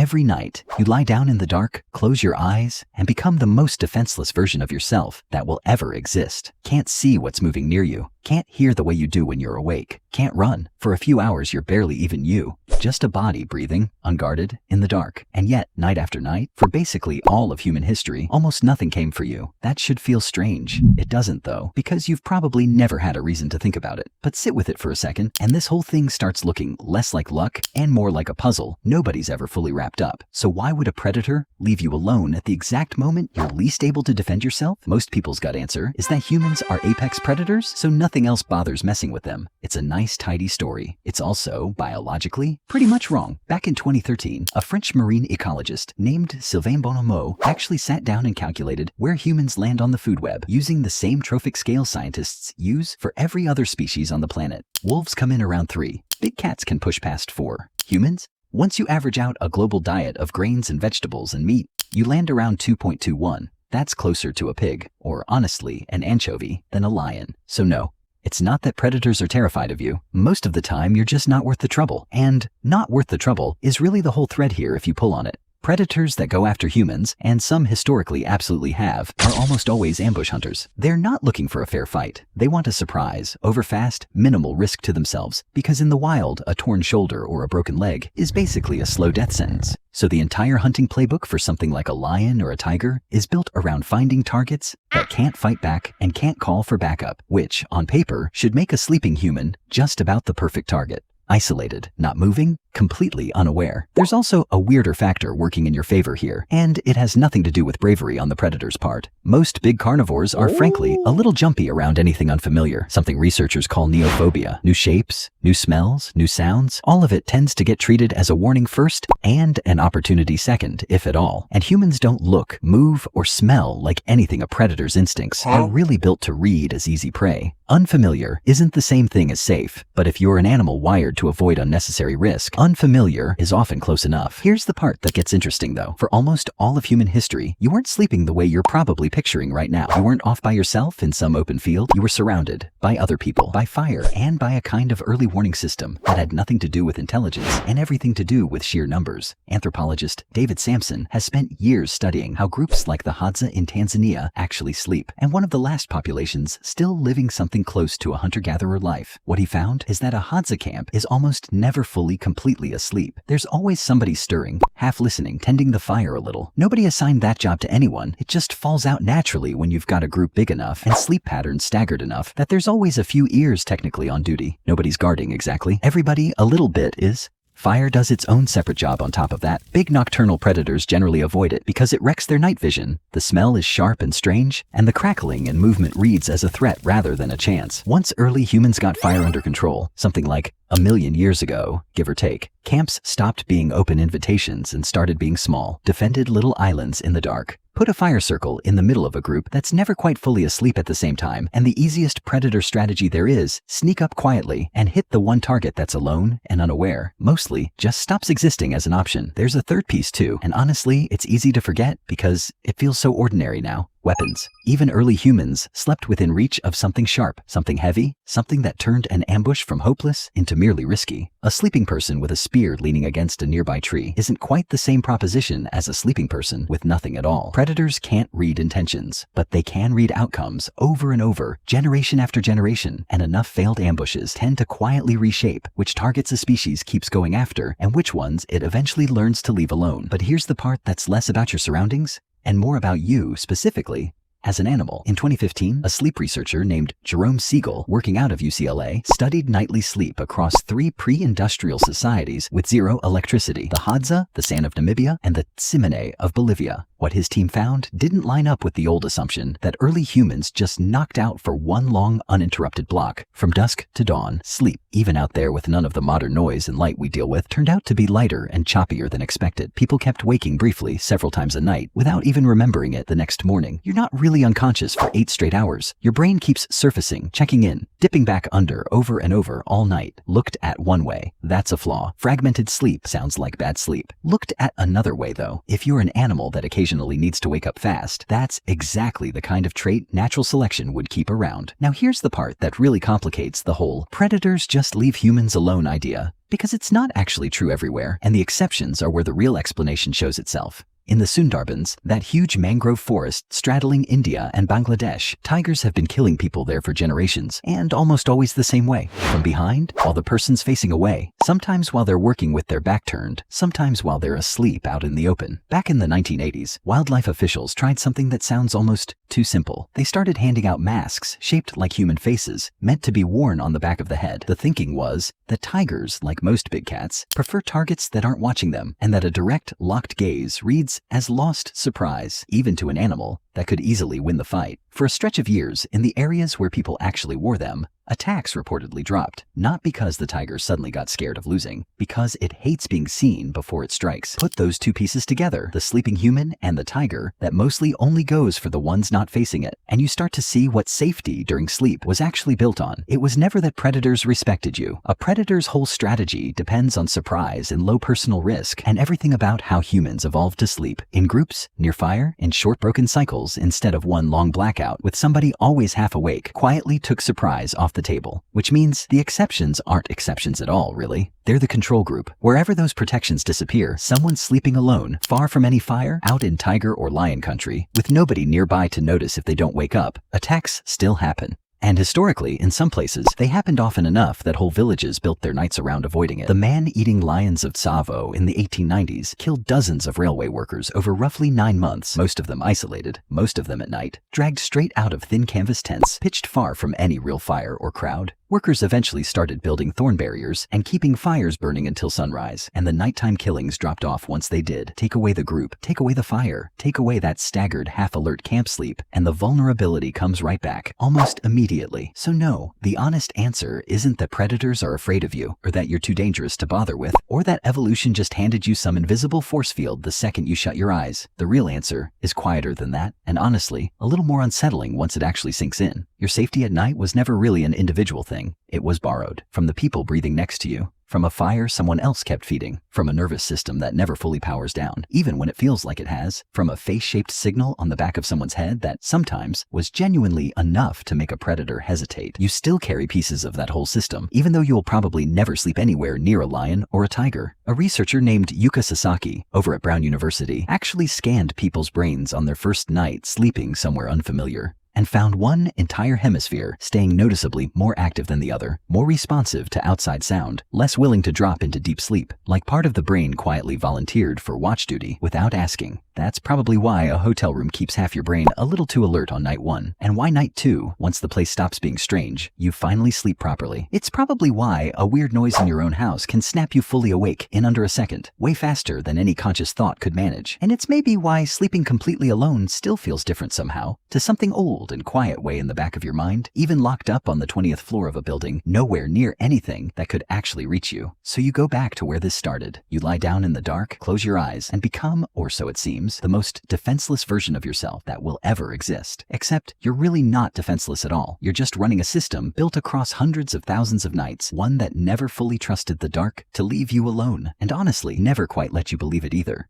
Every night, you lie down in the dark, close your eyes, and become the most defenseless version of yourself that will ever exist. Can't see what's moving near you. Can't hear the way you do when you're awake. Can't run. For a few hours, you're barely even you. Just a body breathing, unguarded, in the dark. And yet, night after night, for basically all of human history, almost nothing came for you. That should feel strange. It doesn't though, because you've probably never had a reason to think about it. But sit with it for a second, and this whole thing starts looking less like luck and more like a puzzle nobody's ever fully wrapped up. So why would a predator leave you alone at the exact moment you're least able to defend yourself? Most people's gut answer is that humans are apex predators, so nothing else bothers messing with them. It's a nice, tidy story. It's also, biologically, pretty much wrong. Back in 2013, a French marine ecologist named Sylvain Bonhomme actually sat down and calculated where humans land on the food web using the same trophic scale scientists use for every other species on the planet. Wolves come in around 3. Big cats can push past 4. Humans? Once you average out a global diet of grains and vegetables and meat, you land around 2.21. That's closer to a pig, or honestly, an anchovy, than a lion. So no, it's not that predators are terrified of you. Most of the time, you're just not worth the trouble. And not worth the trouble is really the whole thread here if you pull on it. Predators that go after humans, and some historically absolutely have, are almost always ambush hunters. They're not looking for a fair fight. They want a surprise, over fast, minimal risk to themselves, because in the wild, a torn shoulder or a broken leg is basically a slow death sentence. So the entire hunting playbook for something like a lion or a tiger is built around finding targets that can't fight back and can't call for backup, which, on paper, should make a sleeping human just about the perfect target. Isolated, not moving, completely unaware. There's also a weirder factor working in your favor here, and it has nothing to do with bravery on the predator's part. Most big carnivores are frankly a little jumpy around anything unfamiliar, something researchers call neophobia. New shapes, new smells, new sounds, all of it tends to get treated as a warning first and an opportunity second, if at all. And humans don't look, move, or smell like anything a predator's instincts are really built to read as easy prey. Unfamiliar isn't the same thing as safe, but if you're an animal wired to avoid unnecessary risk, unfamiliar is often close enough. Here's the part that gets interesting though. For almost all of human history, you weren't sleeping the way you're probably picturing right now. You weren't off by yourself in some open field. You were surrounded by other people, by fire, and by a kind of early warning system that had nothing to do with intelligence and everything to do with sheer numbers. Anthropologist David Sampson has spent years studying how groups like the Hadza in Tanzania actually sleep, and one of the last populations still living something close to a hunter-gatherer life. What he found is that a Hadza camp is almost never fully completely asleep. There's always somebody stirring, half listening, tending the fire a little. Nobody assigned that job to anyone. It just falls out naturally when you've got a group big enough and sleep patterns staggered enough that there's always a few ears technically on duty. Nobody's guarding exactly. Everybody a little bit is. Fire does its own separate job on top of that. Big nocturnal predators generally avoid it because it wrecks their night vision. The smell is sharp and strange, and the crackling and movement reads as a threat rather than a chance. Once early humans got fire under control, something like 1 million years ago, give or take, camps stopped being open invitations and started being small, defended little islands in the dark. Put a fire circle in the middle of a group that's never quite fully asleep at the same time, and the easiest predator strategy there is, sneak up quietly and hit the one target that's alone and unaware. Mostly just stops existing as an option. There's a third piece too, and honestly, it's easy to forget because it feels so ordinary now. Weapons. Even early humans slept within reach of something sharp, something heavy, something that turned an ambush from hopeless into merely risky. A sleeping person with a spear leaning against a nearby tree isn't quite the same proposition as a sleeping person with nothing at all. Predators can't read intentions, but they can read outcomes over and over, generation after generation, and enough failed ambushes tend to quietly reshape which targets a species keeps going after and which ones it eventually learns to leave alone. But here's the part that's less about your surroundings and more about you specifically as an animal. In 2015, a sleep researcher named Jerome Siegel, working out of UCLA, studied nightly sleep across 3 pre-industrial societies with zero electricity: the Hadza, the San of Namibia, and the Tsimane of Bolivia. What his team found didn't line up with the old assumption that early humans just knocked out for one long, uninterrupted block. From dusk to dawn, sleep, even out there with none of the modern noise and light we deal with, turned out to be lighter and choppier than expected. People kept waking briefly several times a night without even remembering it the next morning. You're not really unconscious for 8 straight hours. Your brain keeps surfacing, checking in, dipping back under over and over all night. Looked at one way, that's a flaw. Fragmented sleep sounds like bad sleep. Looked at another way though, if you're an animal that occasionally needs to wake up fast, that's exactly the kind of trait natural selection would keep around. Now here's the part that really complicates the whole predators just leave humans alone idea. Because it's not actually true everywhere, and the exceptions are where the real explanation shows itself. In the Sundarbans, that huge mangrove forest straddling India and Bangladesh, tigers have been killing people there for generations, and almost always the same way. From behind, while the person's facing away, sometimes while they're working with their back turned, sometimes while they're asleep out in the open. Back in the 1980s, wildlife officials tried something that sounds almost too simple. They started handing out masks shaped like human faces, meant to be worn on the back of the head. The thinking was that tigers, like most big cats, prefer targets that aren't watching them, and that a direct, locked gaze reads as lost surprise, even to an animal that could easily win the fight. For a stretch of years, in the areas where people actually wore them, attacks reportedly dropped. Not because the tiger suddenly got scared of losing, because it hates being seen before it strikes. Put those two pieces together, the sleeping human and the tiger, that mostly only goes for the ones not facing it, and you start to see what safety during sleep was actually built on. It was never that predators respected you. A predator's whole strategy depends on surprise and low personal risk, and everything about how humans evolved to sleep. In groups, near fire, in short broken cycles, instead of one long blackout, with somebody always half awake, quietly took surprise off the table. Which means the exceptions aren't exceptions at all, really. They're the control group. Wherever those protections disappear, someone's sleeping alone, far from any fire, out in tiger or lion country, with nobody nearby to notice if they don't wake up. Attacks still happen. And historically, in some places, they happened often enough that whole villages built their nights around avoiding it. The man-eating lions of Tsavo in the 1890s killed dozens of railway workers over roughly 9 months, most of them isolated, most of them at night, dragged straight out of thin canvas tents, pitched far from any real fire or crowd. Workers eventually started building thorn barriers and keeping fires burning until sunrise, and the nighttime killings dropped off once they did. Take away the group, take away the fire, take away that staggered, half-alert camp sleep, and the vulnerability comes right back, almost immediately. So no, the honest answer isn't that predators are afraid of you, or that you're too dangerous to bother with, or that evolution just handed you some invisible force field the second you shut your eyes. The real answer is quieter than that, and honestly, a little more unsettling once it actually sinks in. Your safety at night was never really an individual thing. It was borrowed from the people breathing next to you, from a fire someone else kept feeding, from a nervous system that never fully powers down, even when it feels like it has, from a face-shaped signal on the back of someone's head that sometimes was genuinely enough to make a predator hesitate. You still carry pieces of that whole system, even though you'll probably never sleep anywhere near a lion or a tiger. A researcher named Yuka Sasaki over at Brown University actually scanned people's brains on their first night sleeping somewhere unfamiliar, and found one entire hemisphere staying noticeably more active than the other, more responsive to outside sound, less willing to drop into deep sleep, like part of the brain quietly volunteered for watch duty without asking. That's probably why a hotel room keeps half your brain a little too alert on night 1, and why night 2, once the place stops being strange, you finally sleep properly. It's probably why a weird noise in your own house can snap you fully awake in under a second, way faster than any conscious thought could manage. And it's maybe why sleeping completely alone still feels different somehow, to something old and quiet way in the back of your mind, even locked up on the 20th floor of a building, nowhere near anything that could actually reach you. So you go back to where this started. You lie down in the dark, close your eyes, and become, or so it seems, the most defenseless version of yourself that will ever exist. Except you're really not defenseless at all. You're just running a system built across hundreds of thousands of nights, one that never fully trusted the dark to leave you alone, and honestly, never quite let you believe it either.